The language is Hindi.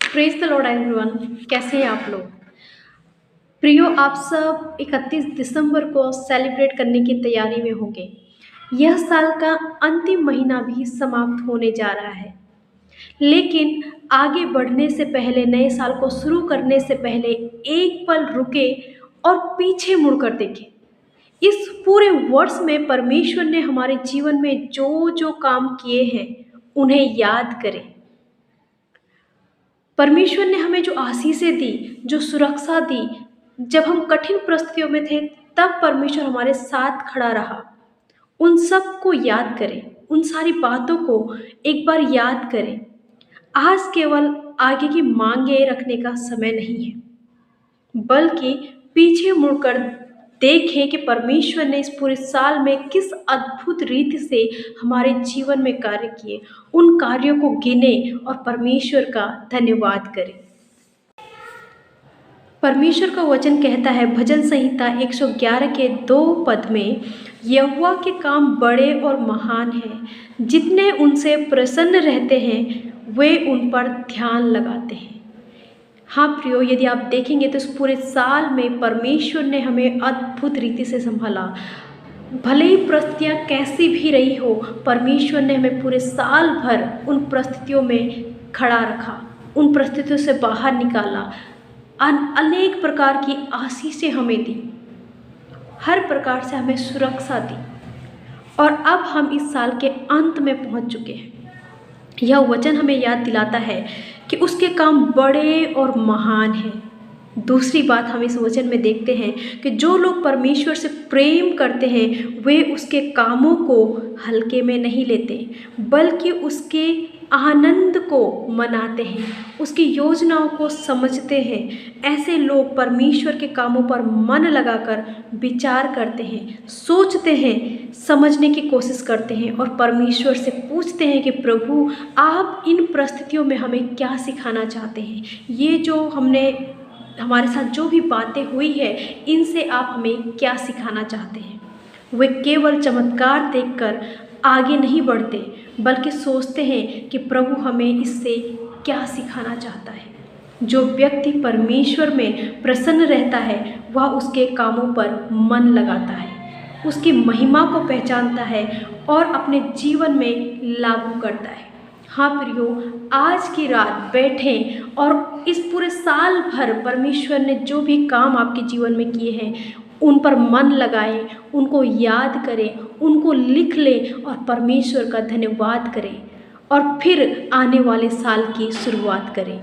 Praise the Lord everyone. कैसे हैं आप लोग? प्रियो, आप सब 31 दिसंबर को सेलिब्रेट करने की तैयारी में होंगे। यह साल का अंतिम महीना भी समाप्त होने जा रहा है, लेकिन आगे बढ़ने से पहले, नए साल को शुरू करने से पहले एक पल रुके और पीछे मुड़कर देखें। इस पूरे वर्ष में परमेश्वर ने हमारे जीवन में जो जो काम किए हैं उन्हें याद करें। परमेश्वर ने हमें जो आशीषें दी, जो सुरक्षा दी, जब हम कठिन परिस्थितियों में थे तब परमेश्वर हमारे साथ खड़ा रहा। उन सब को याद करें, उन सारी बातों को एक बार याद करें। आज केवल आगे की मांगे रखने का समय नहीं है, बल्कि पीछे मुड़कर देखें कि परमेश्वर ने इस पूरे साल में किस अद्भुत रीति से हमारे जीवन में कार्य किए। उन कार्यों को गिने और परमेश्वर का धन्यवाद करें। परमेश्वर का वचन कहता है भजन संहिता 111 के 2 पद में, यहोवा के काम बड़े और महान हैं, जितने उनसे प्रसन्न रहते हैं वे उन पर ध्यान लगाते हैं। हाँ प्रियो, यदि आप देखेंगे तो इस पूरे साल में परमेश्वर ने हमें अद्भुत रीति से संभाला। भले ही परिस्थितियाँ कैसी भी रही हो, परमेश्वर ने हमें पूरे साल भर उन परिस्थितियों में खड़ा रखा, उन परिस्थितियों से बाहर निकाला, अनेक प्रकार की आशीषें हमें दी, हर प्रकार से हमें सुरक्षा दी। और अब हम इस साल के अंत में पहुंच चुके हैं। यह वचन हमें याद दिलाता है कि उसके काम बड़े और महान हैं। दूसरी बात हम इस वचन में देखते हैं कि जो लोग परमेश्वर से प्रेम करते हैं वे उसके कामों को हल्के में नहीं लेते, बल्कि उसके आनंद को मनाते हैं, उसकी योजनाओं को समझते हैं। ऐसे लोग परमेश्वर के कामों पर मन लगाकर विचार करते हैं, सोचते हैं, समझने की कोशिश करते हैं और परमेश्वर से पूछते हैं कि प्रभु, आप इन परिस्थितियों में हमें क्या सिखाना चाहते हैं। ये जो हमारे साथ जो भी बातें हुई है, इनसे आप हमें क्या सिखाना चाहते हैं। वे केवल चमत्कार देखकर आगे नहीं बढ़ते, बल्कि सोचते हैं कि प्रभु हमें इससे क्या सिखाना चाहता है। जो व्यक्ति परमेश्वर में प्रसन्न रहता है वह उसके कामों पर मन लगाता है, उसकी महिमा को पहचानता है और अपने जीवन में लागू करता है। हाँ प्रियो, आज की रात बैठें और इस पूरे साल भर परमेश्वर ने जो भी काम आपके जीवन में किए हैं उन पर मन लगाएं, उनको याद करें, उनको लिख लें और परमेश्वर का धन्यवाद करें और फिर आने वाले साल की शुरुआत करें।